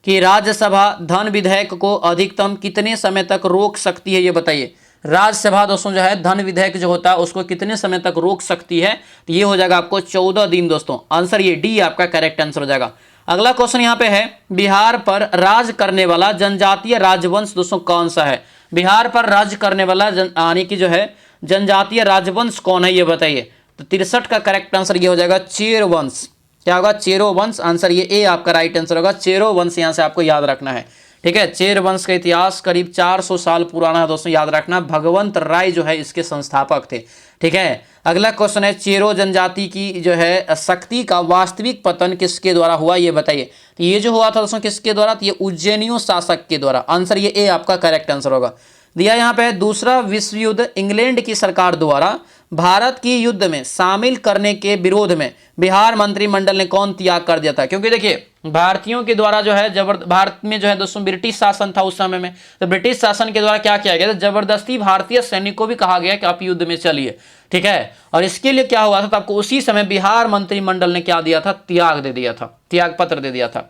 कि राज्यसभा धन विधेयक को अधिकतम कितने समय तक रोक सकती है, ये बताइए। राज्यसभा दोस्तों जो है धन विधेयक जो होता है उसको कितने समय तक रोक सकती है? तो ये हो जाएगा आपको 14 दिन दोस्तों, आंसर ये डी आपका करेक्ट आंसर हो जाएगा। अगला क्वेश्चन यहाँ पे है, बिहार पर राज करने वाला जनजातीय राजवंश दोस्तों कौन सा है? बिहार पर राज करने वाला यानी कि जो है जनजातीय राजवंश कौन है, ये बताइए। तो 63 का करेक्ट आंसर ये हो जाएगा चेर वंश। क्या होगा? चेरो वंश, आंसर ये ए आपका राइट आंसर होगा। चेरो वंश यहाँ से आपको याद रखना है। ठीक है, चेर वंश का इतिहास करीब 400 साल पुराना है दोस्तों, याद रखना। भगवंत राय जो है इसके संस्थापक थे। ठीक है, अगला क्वेश्चन है, चेरो जनजाति की जो है शक्ति का वास्तविक पतन किसके द्वारा हुआ, ये बताइए। तो ये जो हुआ था दोस्तों किसके द्वारा? तो ये उज्जैनियों शासक के द्वारा, आंसर ये ए आपका करेक्ट आंसर होगा। दिया यहाँ पे दूसरा विश्व युद्ध इंग्लैंड की सरकार द्वारा भारत की युद्ध में शामिल करने के विरोध में बिहार मंत्रिमंडल ने कौन त्याग कर दिया था? क्योंकि देखिए भारतीयों के द्वारा जो है भारत में जो है दोस्तों ब्रिटिश शासन था उस समय में, तो ब्रिटिश शासन के द्वारा क्या किया गया था? जबरदस्ती भारतीय सैनिक को भी कहा गया कि आप युद्ध में चलिए। ठीक है, और इसके लिए क्या हुआ था? तो आपको उसी समय बिहार मंत्रिमंडल ने क्या दिया था? त्याग दे दिया था, त्याग पत्र दे दिया था।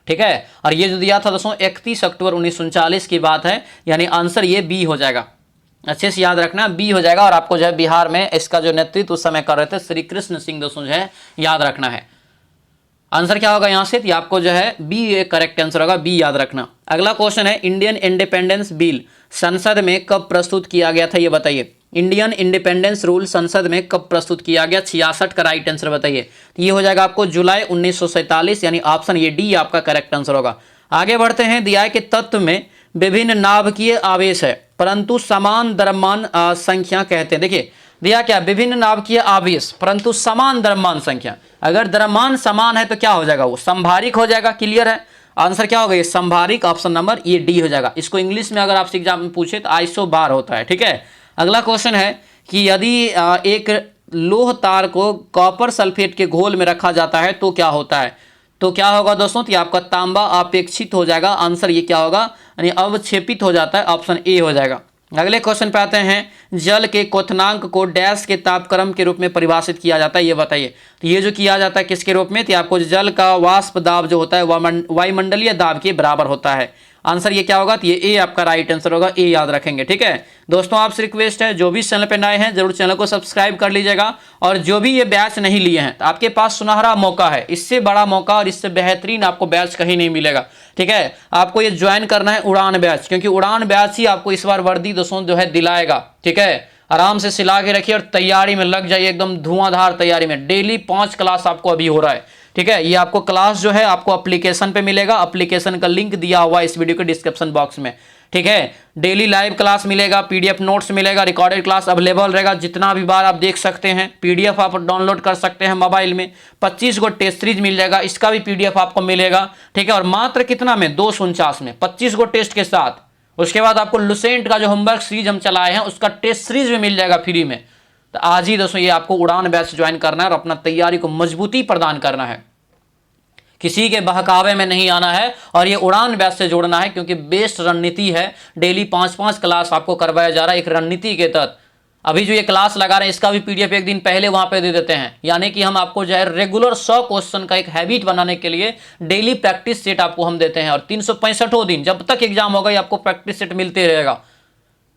ठीक है, और ये जो दिया था दोस्तों 31 अक्टूबर 1939 की बात है, यानी आंसर ये बी हो जाएगा। अच्छे से याद रखना, बी हो जाएगा। और आपको जो है बिहार में इसका जो नेतृत्व उस समय कर रहे थे श्री कृष्ण सिंह दोस्तों जो है याद रखना है। आंसर क्या होगा यहाँ से? तो आपको जो है बी करेक्ट आंसर होगा, बी याद रखना। अगला क्वेश्चन है, इंडियन इंडिपेंडेंस बिल संसद में कब प्रस्तुत किया गया था, ये बताइए। इंडियन इंडिपेंडेंस रूल संसद में कब प्रस्तुत किया गया? 66 का राइट आंसर बताइए। तो ये हो जाएगा आपको जुलाई 1947, यानी ऑप्शन ये डी आपका करेक्ट आंसर होगा। आगे बढ़ते हैं, दिया के तत्व में विभिन्न नाभिकीय आवेश है परंतु समान द्रव्यमान संख्या कहते हैं। देखिए दिया क्या? विभिन्न नाभिकीय आवेश परंतु समान द्रव्यमान संख्या। अगर द्रव्यमान समान है तो क्या हो जाएगा? वो संभारिक हो जाएगा। क्लियर है? आंसर क्या होगा? ये संभारिक, ऑप्शन नंबर ये डी हो जाएगा। इसको इंग्लिश में अगर आपसे एग्जाम में पूछे तो आइसोबार होता है। ठीक है, अगला क्वेश्चन है कि यदि एक लोह तार को कॉपर सल्फेट के घोल में रखा जाता है तो क्या होता है? तो क्या होगा दोस्तों? तो आपका तांबा अपेक्षित हो जाएगा। आंसर ये क्या होगा? यानी अवक्षेपित हो जाता है, ऑप्शन ए हो जाएगा। अगले क्वेश्चन पे आते हैं, जल के क्वथनांक को डैश के तापक्रम के रूप में परिभाषित किया जाता है, ये बताइए। तो ये जो किया जाता है किसके रूप में? तो आपको जल का वाष्प दाब जो होता है वायुमंडलीय दाब के बराबर होता है। आंसर ये क्या होगा? तो ये ए आपका राइट आंसर होगा, ए याद रखेंगे। ठीक है दोस्तों, आपसे रिक्वेस्ट है जो भी चैनल पे नए हैं जरूर चैनल को सब्सक्राइब कर लीजिएगा, और जो भी ये बैच नहीं लिए हैं तो आपके पास सुनहरा मौका है। इससे बड़ा मौका और इससे बेहतरीन आपको बैच कहीं नहीं मिलेगा। ठीक है, आपको ये ज्वाइन करना है उड़ान बैच, क्योंकि उड़ान बैच ही आपको इस बार वर्दी दोस्तों जो है दिलाएगा। ठीक है, आराम से सिला के रखिए और तैयारी में लग जाइए, एकदम धुआंधार तैयारी में। डेली 5 क्लास आपको अभी हो रहा है। ठीक है, ये आपको क्लास जो है आपको एप्लीकेशन पे मिलेगा। एप्लीकेशन का लिंक दिया हुआ है इस वीडियो के डिस्क्रिप्शन बॉक्स में। ठीक है, डेली लाइव क्लास मिलेगा, पीडीएफ नोट्स मिलेगा, रिकॉर्डेड क्लास अवेलेबल रहेगा। जितना भी बार आप देख सकते हैं, पीडीएफ आप डाउनलोड कर सकते हैं मोबाइल में। 25 गो टेस्ट सीरीज मिल जाएगा, इसका भी पीडीएफ आपको मिलेगा। ठीक है, और मात्र कितना में? 249 में 25 गो टेस्ट के साथ। उसके बाद आपको लुसेंट का जो होमवर्क सीरीज हम चलाए हैं उसका टेस्ट सीरीज भी मिल जाएगा फ्री में। तो आज ही दोस्तों ये आपको उड़ान बैच ज्वाइन करना है और अपना तैयारी को मजबूती प्रदान करना है। किसी के बहकावे में नहीं आना है और ये उड़ान बैच से जोड़ना है, क्योंकि बेस्ट रणनीति है। डेली 5-5 क्लास आपको करवाया जा रहा है एक रणनीति के तहत। अभी जो ये क्लास लगा रहे हैं इसका भी पीडीएफ एक दिन पहले वहां पे दे देते हैं, यानी कि हम आपको जो है रेगुलर 100 क्वेश्चन का एक हैबिट बनाने के लिए डेली प्रैक्टिस सेट आपको हम देते हैं, और 365 दिन जब तक एग्जाम होगा ये आपको प्रैक्टिस सेट मिलते रहेगा।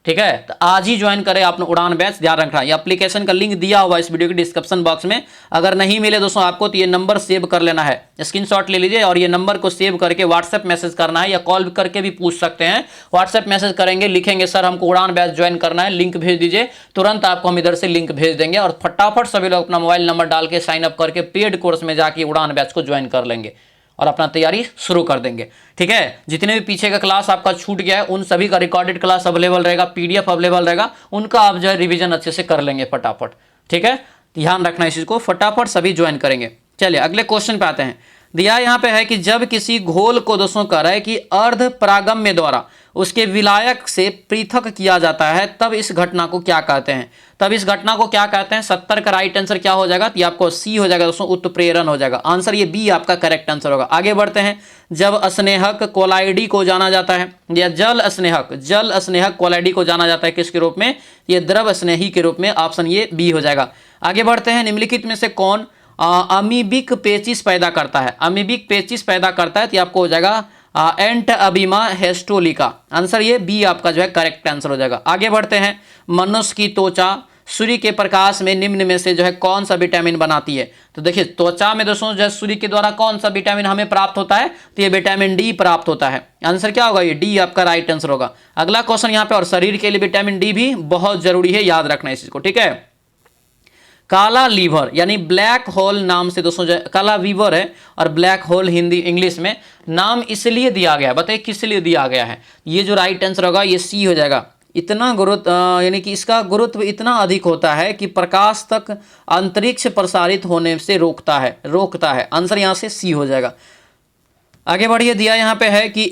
ठीक है, तो आज ही ज्वाइन करें आपने उड़ान बैच, ध्यान रखना। ये एप्लीकेशन का लिंक दिया हुआ है इस वीडियो के डिस्क्रिप्शन बॉक्स में। अगर नहीं मिले दोस्तों आपको तो ये नंबर सेव कर लेना है, स्क्रीनशॉट ले लीजिए और ये नंबर को सेव करके व्हाट्सएप मैसेज करना है, या कॉल करके भी पूछ सकते हैं। व्हाट्सएप मैसेज करेंगे, लिखेंगे सर हमको उड़ान बैच ज्वाइन करना है, लिंक भेज दीजिए, तुरंत आपको हम इधर से लिंक भेज देंगे और फटाफट सभी लोग अपना मोबाइल नंबर डाल के साइन अप करके पेड कोर्स में जाके उड़ान बैच को ज्वाइन कर लेंगे और अपना तैयारी शुरू कर देंगे। ठीक है, जितने भी पीछे का क्लास आपका छूट गया है उन सभी का रिकॉर्डेड क्लास अवेलेबल रहेगा, पीडीएफ अवेलेबल रहेगा, उनका आप जो है रिवीजन अच्छे से कर लेंगे फटाफट। ठीक है, ध्यान रखना इस चीज को, फटाफट सभी ज्वाइन करेंगे। चलिए अगले क्वेश्चन पे आते हैं। दिया यहाँ पे है कि जब किसी घोल को दोस्तों कह रहा है कि अर्ध परागम्य द्वारा उसके विलायक से पृथक किया जाता है, तब इस घटना को क्या कहते हैं? तब इस घटना को क्या कहते हैं? 70 का राइट आंसर क्या हो जाएगा? ये आपको सी हो जाएगा दोस्तों, उत्प्रेरण हो जाएगा। आंसर ये बी आपका करेक्ट आंसर होगा। आगे बढ़ते हैं। जब स्नेहक कोलाइडी को जाना जाता है, या जल स्नेहक कोलाइडी को जाना जाता है किसके रूप में? ये द्रव स्नेही के रूप में। ऑप्शन ये बी हो जाएगा। आगे बढ़ते हैं। निम्नलिखित में से कौन अमीबिक पेचिस पैदा करता है? अमीबिक पेचिस पैदा करता है तो आपको हो जाएगा एंट अबीमा हेस्टोलिका। आंसर ये बी आपका जो है करेक्ट आंसर हो जाएगा। आगे बढ़ते हैं। मनुष्य की त्वचा सूर्य के प्रकाश में निम्न में से जो है कौन सा विटामिन बनाती है? तो देखिए त्वचा में दोस्तों जो है सूर्य के द्वारा कौन सा विटामिन हमें प्राप्त होता है? तो ये विटामिन डी प्राप्त होता है। आंसर क्या होगा? ये डी आपका राइट आंसर होगा। अगला क्वेश्चन यहाँ पे, और शरीर के लिए विटामिन डी भी बहुत जरूरी है, याद रखना इस चीज को। ठीक है, काला लीवर यानी ब्लैक होल नाम से दोस्तों जो काला वीवर है और ब्लैक होल हिंदी इंग्लिश में नाम इसलिए दिया गया है, बताइए किस लिए दिया गया है? ये जो राइट आंसर होगा ये सी हो जाएगा। इतना गुरुत्व यानी कि इसका गुरुत्व इतना अधिक होता है कि प्रकाश तक अंतरिक्ष प्रसारित होने से रोकता है। आंसर यहाँ से सी हो जाएगा। आगे बढ़िए। दिया यहाँ पे है कि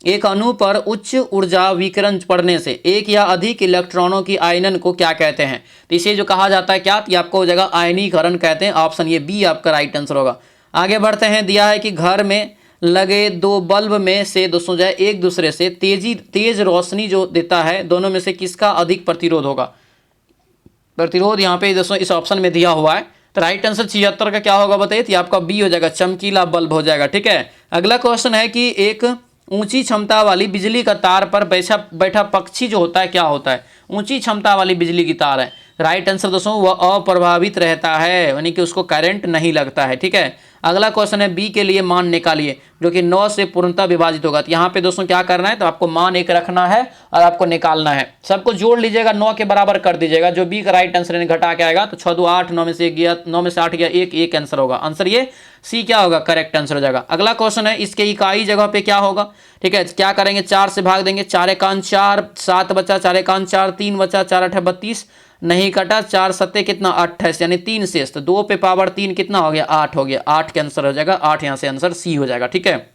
एक अणु पर उच्च ऊर्जा विकिरण पड़ने से एक या अधिक इलेक्ट्रॉनों की आयनन को क्या कहते हैं? तो इसे जो कहा जाता है क्या? ये आपको हो जाएगा आयनीकरण कहते हैं। ऑप्शन ये बी आपका राइट आंसर होगा। आगे बढ़ते हैं। दिया है कि घर में लगे दो बल्ब में से दोस्तों जो है एक दूसरे से तेज रोशनी जो देता है, दोनों में से किसका अधिक प्रतिरोध होगा? प्रतिरोध यहाँ पे दोस्तों इस ऑप्शन में दिया हुआ है, तो राइट आंसर 76 का क्या होगा बताइए? तो आपका बी हो जाएगा, चमकीला बल्ब हो जाएगा। ठीक है, अगला क्वेश्चन है कि एक ऊंची क्षमता वाली बिजली का तार पर बैठा पक्षी जो होता है क्या होता है? ऊंची क्षमता वाली बिजली की तार है। राइट आंसर दोस्तों वह अप्रभावित रहता है, यानी कि उसको करंट नहीं लगता है। ठीक है, अगला क्वेश्चन है बी के लिए मान निकालिए, जो कि 9 से पूर्णतः विभाजित होगा। तो यहाँ पे दोस्तों क्या करना है? तो आपको मान एक रखना है और आपको निकालना है। सबको जोड़ लीजिएगा, 9 के बराबर कर दीजिएगा। जो बी का राइट आंसर घटा के आएगा तो 6 2 8, 9 में से 8 गया, एक आंसर होगा। आंसर ये सी क्या होगा? करेक्ट आंसर हो जाएगा। अगला क्वेश्चन है इसके इकाई जगह पे क्या होगा? ठीक है, क्या करेंगे? 4 से भाग देंगे। 4 एकान 4, 7 बचा, 4 एकान 4, 3 बचा, 4 8 32, नहीं कटा, 4 सत्ते कितना? 28, यानी 3 शेष, तो 2 पे पावर 3 कितना हो गया? 8 हो गया। 8 के आंसर हो जाएगा 8, यहाँ से आंसर सी हो जाएगा। ठीक है,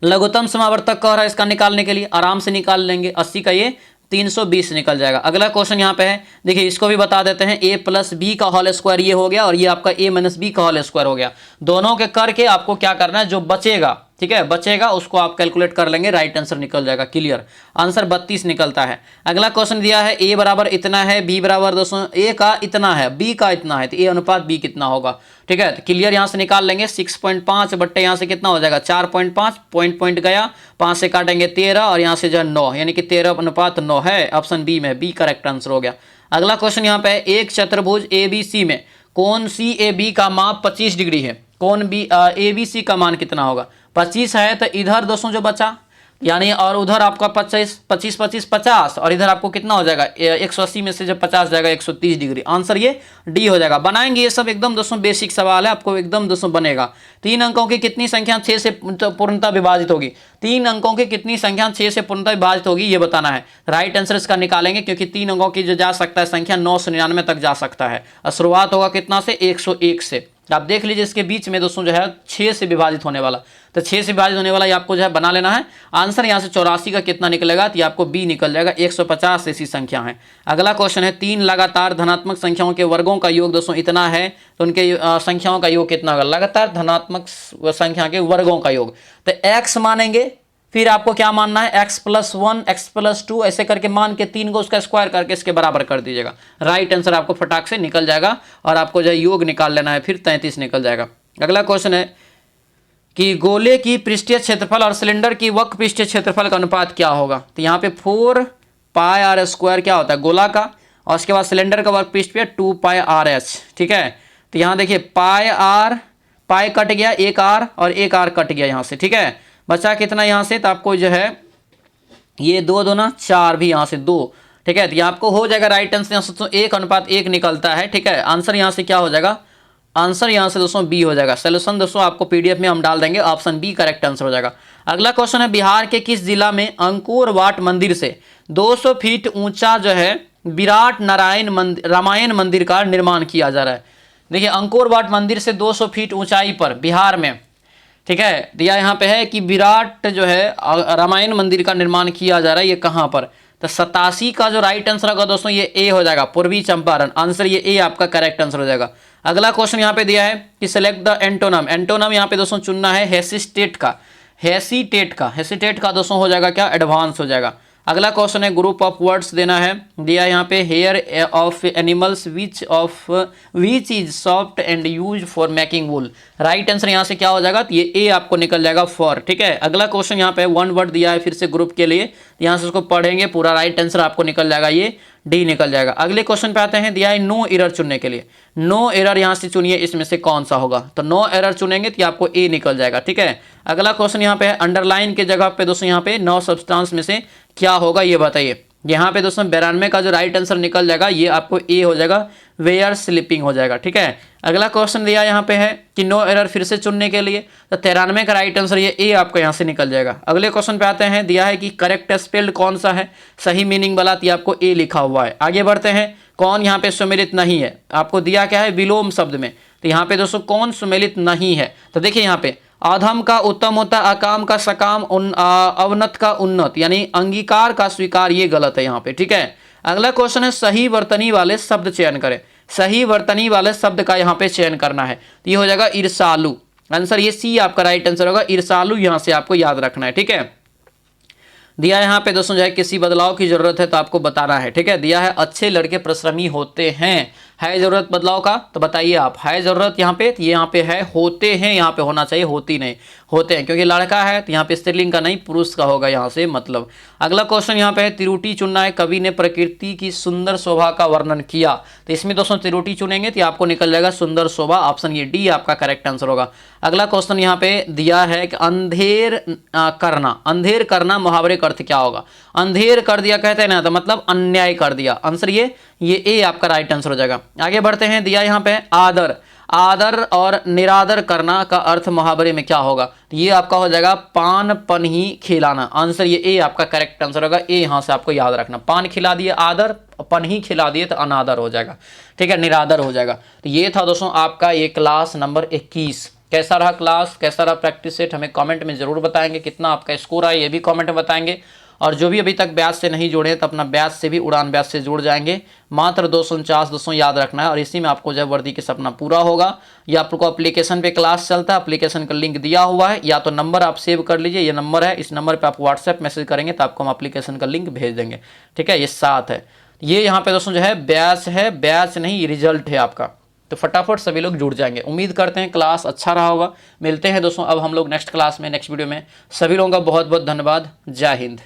लघुत्तम समावर्तक कह रहा है, इसका निकालने के लिए आराम से निकाल लेंगे। 80 का ये 320 निकल जाएगा। अगला क्वेश्चन यहाँ पे है, देखिए इसको भी बता देते हैं। a प्लस बी का होल स्क्वायर ये हो गया, और ये आपका a माइनस बी का होल स्क्वायर हो गया। दोनों के करके आपको क्या करना है? जो बचेगा, ठीक है, बचेगा उसको आप कैलकुलेट कर लेंगे, राइट आंसर निकल जाएगा। क्लियर, आंसर 32 निकलता है। अगला क्वेश्चन दिया है a बराबर इतना है, b बराबर दोस्तों a का इतना है, b का इतना है, तो a अनुपात b कितना होगा? ठीक है, तो क्लियर यहाँ से निकाल लेंगे। 6.5 बट्टे यहाँ से कितना हो जाएगा? 4.5, पॉइंट गया, 5 से काटेंगे 13 और यहाँ से जो है 9, यानी कि 13:9 है। ऑप्शन बी में बी करेक्ट आंसर हो गया। अगला क्वेश्चन यहाँ पे है, एक चतुर्भुज ABC में कौन AB का माप 25 डिग्री है? कौन ABC का मान कितना होगा? 25 है, तो इधर दोस्तों जो बचा यानी, और उधर आपका 25 25 25 50, और इधर आपको कितना हो जाएगा? 180 में से जब 50 जाएगा 130 डिग्री। आंसर ये डी हो जाएगा। बनाएंगे ये सब एकदम दोस्तों बेसिक सवाल है, आपको एकदम दोस्तों बनेगा। 3 अंकों की कितनी संख्या 6 से पूर्णतः विभाजित होगी? 3 अंकों की कितनी संख्या 6 से पूर्णतः विभाजित होगी ये बताना है। राइट आंसर इसका निकालेंगे, क्योंकि 3 अंकों की जो जा सकता है संख्या 9 से 99 तक जा सकता है। शुरुआत होगा कितना से? 101 से। आप देख लीजिए इसके बीच में दोस्तों जो है 6 से विभाजित होने वाला, तो 6 से विभाजित होने वाला ये आपको जो है बना लेना है। आंसर यहाँ से 84 का कितना निकलेगा? तो ये आपको बी निकल जाएगा। 150 ऐसी संख्या है। अगला क्वेश्चन है, 3 लगातार धनात्मक संख्याओं के वर्गों का योग दोस्तों इतना है, तो उनके संख्याओं का योग कितना होगा? लगातार धनात्मक संख्या के वर्गों का योग, तो x मानेंगे फिर आपको क्या मानना है, x+1 x+2 ऐसे करके मान के 3 को उसका स्क्वायर करके इसके बराबर कर दीजिएगा। राइट आंसर आपको फटाक से निकल जाएगा और आपको जो है योग निकाल लेना है, फिर 33 निकल जाएगा। अगला क्वेश्चन है कि गोले की पृष्ठीय क्षेत्रफल और सिलेंडर की वक्र पृष्ठीय क्षेत्रफल का अनुपात क्या होगा। तो यहाँ पे 4πr² क्या होता है, गोला का, और उसके बाद सिलेंडर का वक्र पृष्ठ पे 2πrh। ठीक है, तो यहाँ देखिए पाई कट गया, एक आर और एक आर कट गया यहाँ से। ठीक है, बचा कितना यहाँ से, तो आपको जो है ये 2 2 ना 4 भी यहाँ से 2। ठीक है, तो यहाँ आपको हो जाएगा राइट आंसर यहाँ से 1:1 निकलता है। ठीक है, आंसर यहाँ से क्या हो जाएगा, आंसर यहाँ से दोस्तों बी हो जाएगा। सोल्यूशन दोस्तों आपको पीडीएफ में हम डाल देंगे, ऑप्शन बी करेक्ट आंसर हो जाएगा। अगला क्वेश्चन है बिहार के किस जिला में अंकुर वाट मंदिर से 200 फीट ऊंचा जो है विराट नारायण रामायण मंदिर का निर्माण किया जा रहा है। देखिए अंकुर वाट मंदिर से 200 फीट ऊंचाई पर बिहार में, ठीक है, दिया यहाँ पे है कि विराट जो है रामायण मंदिर का निर्माण किया जा रहा है। ये कहाँ पर, तो 87 का जो राइट आंसर होगा दोस्तों ये ए हो जाएगा, पूर्वी चंपारण। आंसर ये ए आपका करेक्ट आंसर हो जाएगा। अगला क्वेश्चन यहाँ पे दिया है कि सिलेक्ट द एंटोनम। एंटोनम यहाँ पे दोस्तों चुनना है हेसिटेट का। हेसिटेट का दोस्तों हो जाएगा क्या, एडवांस हो जाएगा। अगला क्वेश्चन है ग्रुप ऑफ वर्ड्स देना है, दिया यहाँ पे hair of animals which is soft and use for making wool. Right answer यहाँ से क्या हो जाएगा, तो ये ए आपको निकल जाएगा फॉर। ठीक है, अगला क्वेश्चन यहाँ पे 1 वर्ड दिया है फिर से ग्रुप के लिए, यहाँ से उसको पढ़ेंगे पूरा, राइट आंसर आपको निकल जाएगा ये डी निकल जाएगा। अगले क्वेश्चन पे आते हैं, दिया है नो एरर चुनने के लिए। नो एरर यहाँ से चुनिए, इसमें से कौन सा होगा, तो नो एरर चुनेंगे तो आपको ए निकल जाएगा। ठीक है, अगला क्वेश्चन यहाँ पे है अंडरलाइन के जगह पे दोस्तों यहाँ पे 9 सब्सटेंस में से क्या होगा ये बताइए। यहाँ पे दोस्तों 92 का जो राइट आंसर निकल जाएगा ये आपको ए हो जाएगा, वेयर स्लीपिंग हो जाएगा। ठीक है, अगला क्वेश्चन दिया यहाँ पे है कि नो एरर फिर से चुनने के लिए, तो 93 का राइट आंसर ये ए आपको यहाँ से निकल जाएगा। अगले क्वेश्चन पे आते हैं, दिया है कि करेक्ट स्पेल्ड कौन सा है, सही मीनिंग वाला, तो आपको ए लिखा हुआ है। आगे बढ़ते हैं, कौन यहाँ पे सुमेलित नहीं है, आपको दिया क्या है विलोम शब्द में, तो यहाँ पे दोस्तों कौन सुमेलित नहीं है, तो देखिए यहाँ पे अधम का उत्तम होता है, अकाम का सकाम, अवनत का उन्नत, यानी अंगीकार का स्वीकार, ये गलत है यहाँ पे। ठीक है, अगला क्वेश्चन है सही वर्तनी वाले शब्द चयन करें। सही वर्तनी वाले शब्द का यहाँ पे चयन करना है, तो ये हो जाएगा ईर्षालु। आंसर ये सी आपका राइट आंसर होगा, ईर्षालु यहाँ से आपको याद रखना है। ठीक है, दिया यहाँ पे दोस्तों जो है किसी बदलाव की जरूरत है तो आपको बताना है। ठीक है, दिया है अच्छे लड़के परिश्रमी होते हैं, है जरूरत बदलाव का, तो बताइए आप, है जरूरत यहाँ पे, ये यहाँ पे है, होते हैं यहाँ पे होना चाहिए, होती नहीं, होते हैं, क्योंकि लड़का है तो यहाँ पे स्त्रीलिंग का नहीं पुरुष का होगा यहाँ से मतलब। अगला क्वेश्चन यहाँ पे है त्रिरुटी चुनना है, कवि ने प्रकृति की सुंदर शोभा का वर्णन किया, तो इसमें दोस्तों त्रिरुटी चुनेंगे तो आपको निकल जाएगा सुंदर शोभा, ऑप्शन ये डी आपका करेक्ट आंसर होगा। अगला क्वेश्चन यहाँ पे दिया है कि अंधेर करना मुहावरे का अर्थ क्या होगा। अंधेर कर दिया कहते हैं ना, तो मतलब अन्याय कर दिया, आंसर ये ए आपका राइट आंसर हो जाएगा। आगे बढ़ते हैं, दिया यहाँ पे आदर और निरादर करना का अर्थ मुहावरे में क्या होगा, तो ये आपका हो जाएगा पान पन ही खिलाना, आंसर ये ए आपका करेक्ट आंसर होगा। ए यहाँ से आपको याद रखना, पान खिला दिए आदर, पन ही खिला दिए तो अनादर हो जाएगा। ठीक है, निरादर हो जाएगा। तो ये था दोस्तों आपका ये क्लास नंबर 21। कैसा रहा क्लास, कैसा रहा प्रैक्टिस सेट, हमें कमेंट में जरूर बताएंगे। कितना आपका स्कोर आया ये भी कमेंट में बताएंगे। और जो भी अभी तक बैच से नहीं जुड़े तो अपना बैच से भी, उड़ान बैच से जुड़ जाएंगे। मात्र 249 दोस्तों याद रखना है, और इसी में आपको जब वर्दी के सपना पूरा होगा। या आपको एप्लीकेशन पे क्लास चलता है, एप्लीकेशन का लिंक दिया हुआ है, या तो नंबर आप सेव कर लीजिए, ये नंबर है, इस नंबर पर आप व्हाट्सएप मैसेज करेंगे तो आपको हम एप्लीकेशन का लिंक भेज देंगे। ठीक है, ये 7 है, ये यहाँ पे दोस्तों जो है बैच नहीं रिजल्ट है आपका, तो फटाफट सभी लोग जुड़ जाएंगे। उम्मीद करते हैं क्लास अच्छा रहा होगा। मिलते हैं दोस्तों अब हम लोग नेक्स्ट क्लास में, नेक्स्ट वीडियो में। सभी लोगों का बहुत बहुत धन्यवाद। जय हिंद।